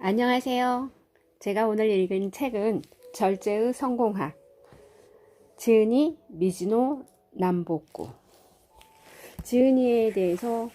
안녕하세요. 제가 오늘 읽은 책은 절제의 성공학, 지은이 미즈노 남복구. 지은이에 대해서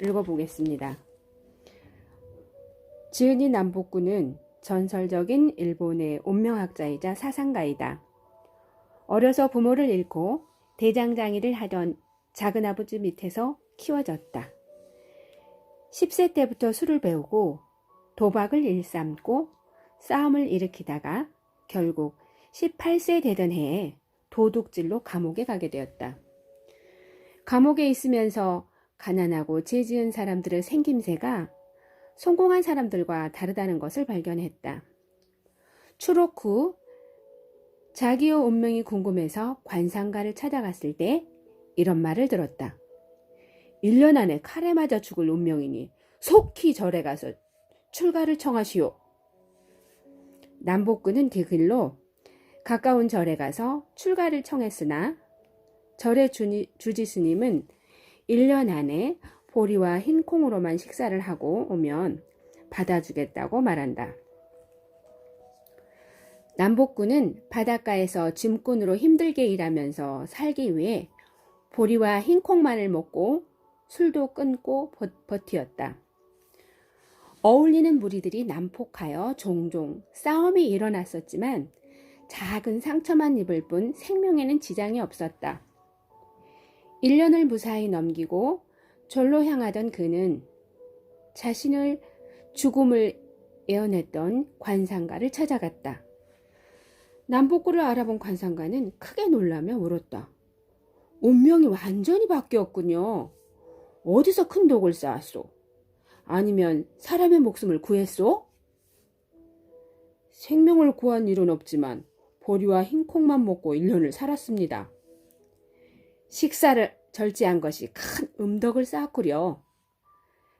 읽어보겠습니다. 지은이 남복구는 전설적인 일본의 운명학자이자 사상가이다. 어려서 부모를 잃고 대장장이를 하던 작은아버지 밑에서 키워졌다. 10세 때부터 술을 배우고 도박을 일삼고 싸움을 일으키다가 결국 18세 되던 해에 도둑질로 감옥에 가게 되었다. 감옥에 있으면서 가난하고 죄지은 사람들의 생김새가 성공한 사람들과 다르다는 것을 발견했다. 추록 후 자기의 운명이 궁금해서 관상가를 찾아갔을 때 이런 말을 들었다. 1년 안에 칼에 맞아 죽을 운명이니 속히 절에 가서 출가를 청하시오. 남복구는 그 길로 가까운 절에 가서 출가를 청했으나 절의 주지스님은 1년 안에 보리와 흰 콩으로만 식사를 하고 오면 받아주겠다고 말한다. 남복구는 바닷가에서 짐꾼으로 힘들게 일하면서 살기 위해 보리와 흰 콩만을 먹고 술도 끊고 버티었다. 어울리는 무리들이 난폭하여 종종 싸움이 일어났었지만 작은 상처만 입을 뿐 생명에는 지장이 없었다. 1년을 무사히 넘기고 절로 향하던 그는 자신을 죽음을 예언했던 관상가를 찾아갔다. 남복구를 알아본 관상가는 크게 놀라며 물었다. 운명이 완전히 바뀌었군요. 어디서 큰 독을 쌓았소? 아니면 사람의 목숨을 구했소? 생명을 구한 일은 없지만 보리와 흰콩만 먹고 1년을 살았습니다. 식사를 절제한 것이 큰 음덕을 쌓았구려.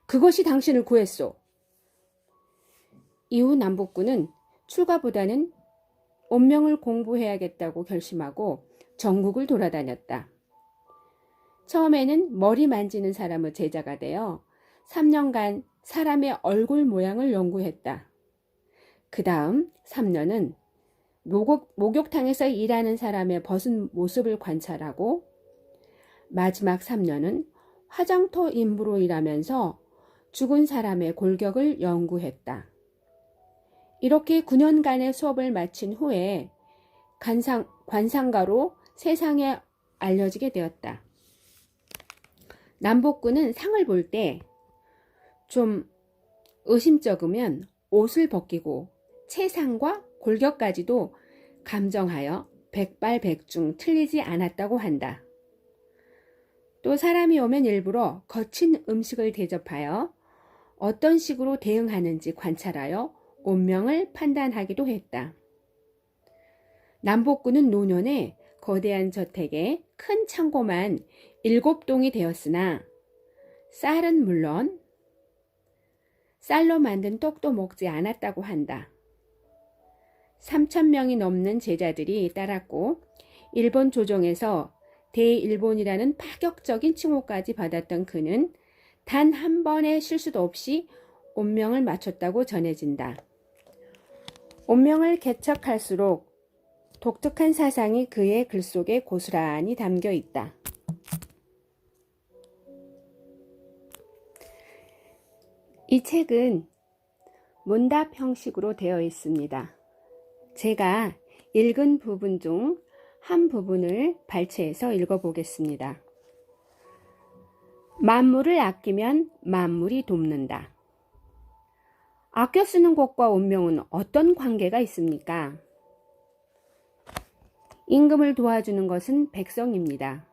그것이 당신을 구했소. 이후 남복구는 출가보다는 운명을 공부해야겠다고 결심하고 전국을 돌아다녔다. 처음에는 머리 만지는 사람의 제자가 되어 3년간 사람의 얼굴 모양을 연구했다. 그 다음 3년은 목욕탕에서 일하는 사람의 벗은 모습을 관찰하고 마지막 3년은 화장터 인부로 일하면서 죽은 사람의 골격을 연구했다. 이렇게 9년간의 수업을 마친 후에 관상가로 세상에 알려지게 되었다. 남복구는 상을 볼 때 좀 의심쩍으면 옷을 벗기고 체상과 골격까지도 감정하여 백발백중 틀리지 않았다고 한다. 또 사람이 오면 일부러 거친 음식을 대접하여 어떤 식으로 대응하는지 관찰하여 운명을 판단하기도 했다. 남복구는 노년에 거대한 저택에 큰 창고만 7동이 되었으나 쌀은 물론 쌀로 만든 떡도 먹지 않았다고 한다. 3,000명이 넘는 제자들이 따랐고 일본 조정에서 대일본이라는 파격적인 칭호까지 받았던 그는 단 한 번의 실수도 없이 운명을 맞췄다고 전해진다. 운명을 개척할수록 독특한 사상이 그의 글 속에 고스란히 담겨 있다. 이 책은 문답 형식으로 되어 있습니다. 제가 읽은 부분 중 한 부분을 발췌해서 읽어보겠습니다. 만물을 아끼면 만물이 돕는다. 아껴 쓰는 것과 운명은 어떤 관계가 있습니까? 임금을 도와주는 것은 백성입니다.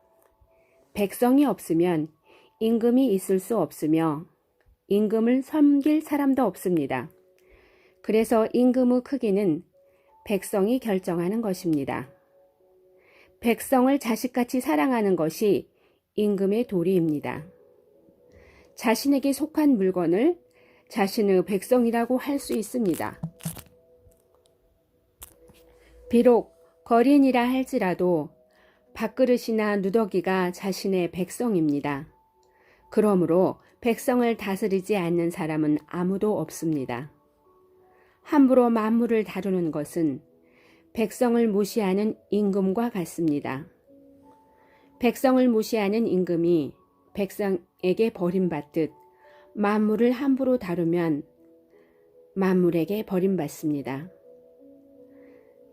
백성이 없으면 임금이 있을 수 없으며 임금을 섬길 사람도 없습니다. 그래서 임금의 크기는 백성이 결정하는 것입니다. 백성을 자식같이 사랑하는 것이 임금의 도리입니다. 자신에게 속한 물건을 자신의 백성이라고 할 수 있습니다. 비록 거린이라 할지라도 밥그릇이나 누더기가 자신의 백성입니다. 그러므로 백성을 다스리지 않는 사람은 아무도 없습니다. 함부로 만물을 다루는 것은 백성을 무시하는 임금과 같습니다. 백성을 무시하는 임금이 백성에게 버림받듯 만물을 함부로 다루면 만물에게 버림받습니다.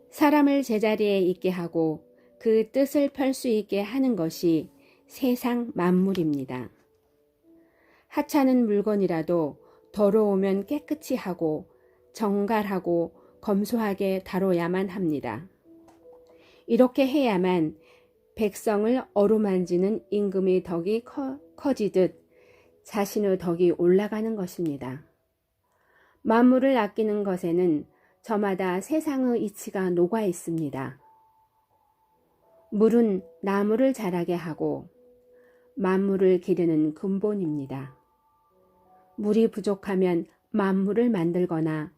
사람을 제자리에 있게 하고 그 뜻을 펼 수 있게 하는 것이 세상 만물입니다. 하찮은 물건이라도 더러우면 깨끗이 하고 정갈하고 검소하게 다뤄야만 합니다. 이렇게 해야만 백성을 어루만지는 임금의 덕이 커지듯 자신의 덕이 올라가는 것입니다. 만물을 아끼는 것에는 저마다 세상의 이치가 녹아 있습니다. 물은 나무를 자라게 하고 만물을 기르는 근본입니다. 물이 부족하면 만물을 만들거나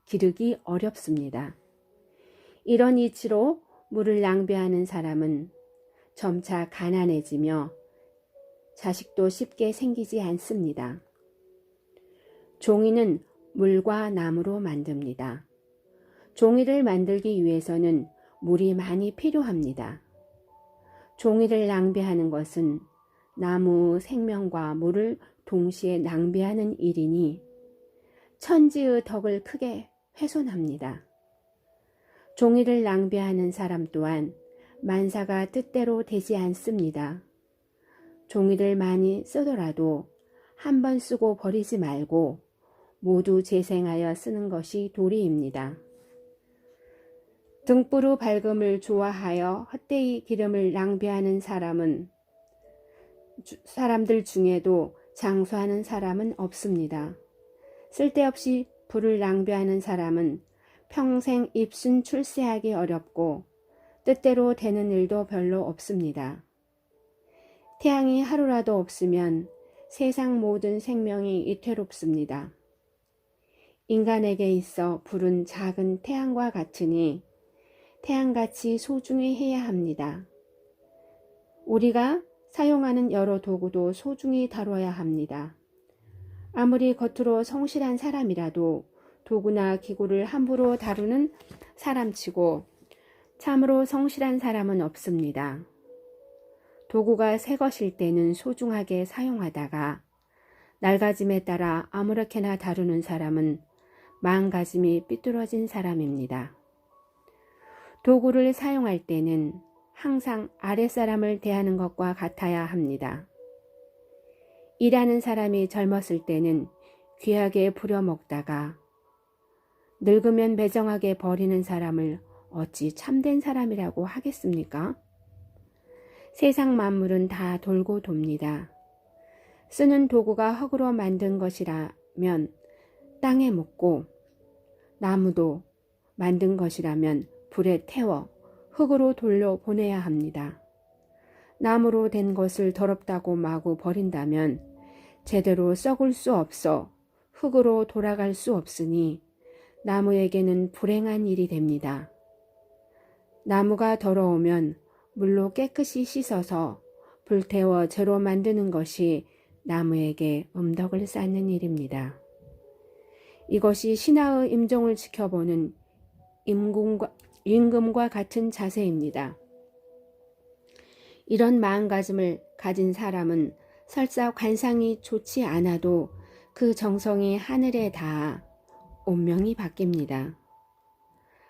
기르기 어렵습니다. 이런 이치로 물을 낭비하는 사람은 점차 가난해지며 자식도 쉽게 생기지 않습니다. 종이는 물과 나무로 만듭니다. 종이를 만들기 위해서는 물이 많이 필요합니다. 종이를 낭비하는 것은 나무 생명과 물을 동시에 낭비하는 일이니 천지의 덕을 크게 훼손합니다. 종이를 낭비하는 사람 또한 만사가 뜻대로 되지 않습니다. 종이를 많이 쓰더라도 한 번 쓰고 버리지 말고 모두 재생하여 쓰는 것이 도리입니다. 등불의 밝음을 좋아하여 헛되이 기름을 낭비하는 사람들 중에도 장수하는 사람은 없습니다. 쓸데없이 불을 낭비하는 사람은 평생 입순 출세하기 어렵고 뜻대로 되는 일도 별로 없습니다. 태양이 하루라도 없으면 세상 모든 생명이 위태롭습니다. 인간에게 있어 불은 작은 태양과 같으니 태양같이 소중히 해야 합니다. 우리가 사용하는 여러 도구도 소중히 다뤄야 합니다. 아무리 겉으로 성실한 사람이라도 도구나 기구를 함부로 다루는 사람치고 참으로 성실한 사람은 없습니다. 도구가 새 것일 때는 소중하게 사용하다가 낡아짐에 따라 아무렇게나 다루는 사람은 마음가짐이 삐뚤어진 사람입니다. 도구를 사용할 때는 항상 아랫사람을 대하는 것과 같아야 합니다. 일하는 사람이 젊었을 때는 귀하게 부려먹다가 늙으면 매정하게 버리는 사람을 어찌 참된 사람이라고 하겠습니까? 세상 만물은 다 돌고 돕니다. 쓰는 도구가 흙으로 만든 것이라면 땅에 묻고 나무도 만든 것이라면 불에 태워 흙으로 돌려보내야 합니다. 나무로 된 것을 더럽다고 마구 버린다면 제대로 썩을 수 없어 흙으로 돌아갈 수 없으니 나무에게는 불행한 일이 됩니다. 나무가 더러우면 물로 깨끗이 씻어서 불태워 재로 만드는 것이 나무에게 음덕을 쌓는 일입니다. 이것이 신하의 임종을 지켜보는 임금과 같은 자세입니다. 이런 마음가짐을 가진 사람은 설사 관상이 좋지 않아도 그 정성이 하늘에 닿아 운명이 바뀝니다.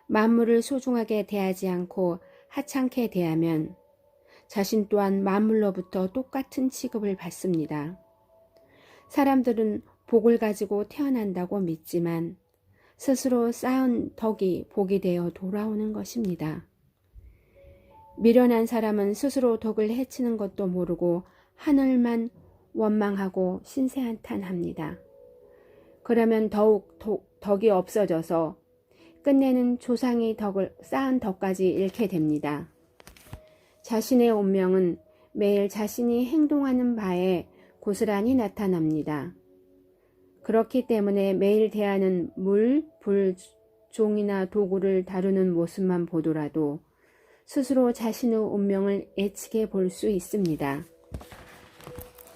만물을 소중하게 대하지 않고 하찮게 대하면 자신 또한 만물로부터 똑같은 취급을 받습니다. 사람들은 복을 가지고 태어난다고 믿지만 스스로 쌓은 덕이 복이 되어 돌아오는 것입니다. 미련한 사람은 스스로 덕을 해치는 것도 모르고 하늘만 원망하고 신세한탄합니다. 그러면 더욱 덕이 없어져서 끝내는 조상이 쌓은 덕까지 잃게 됩니다. 자신의 운명은 매일 자신이 행동하는 바에 고스란히 나타납니다. 그렇기 때문에 매일 대하는 물, 불, 종이나 도구를 다루는 모습만 보더라도 스스로 자신의 운명을 애측해 볼 수 있습니다.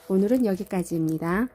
오늘은 여기까지입니다.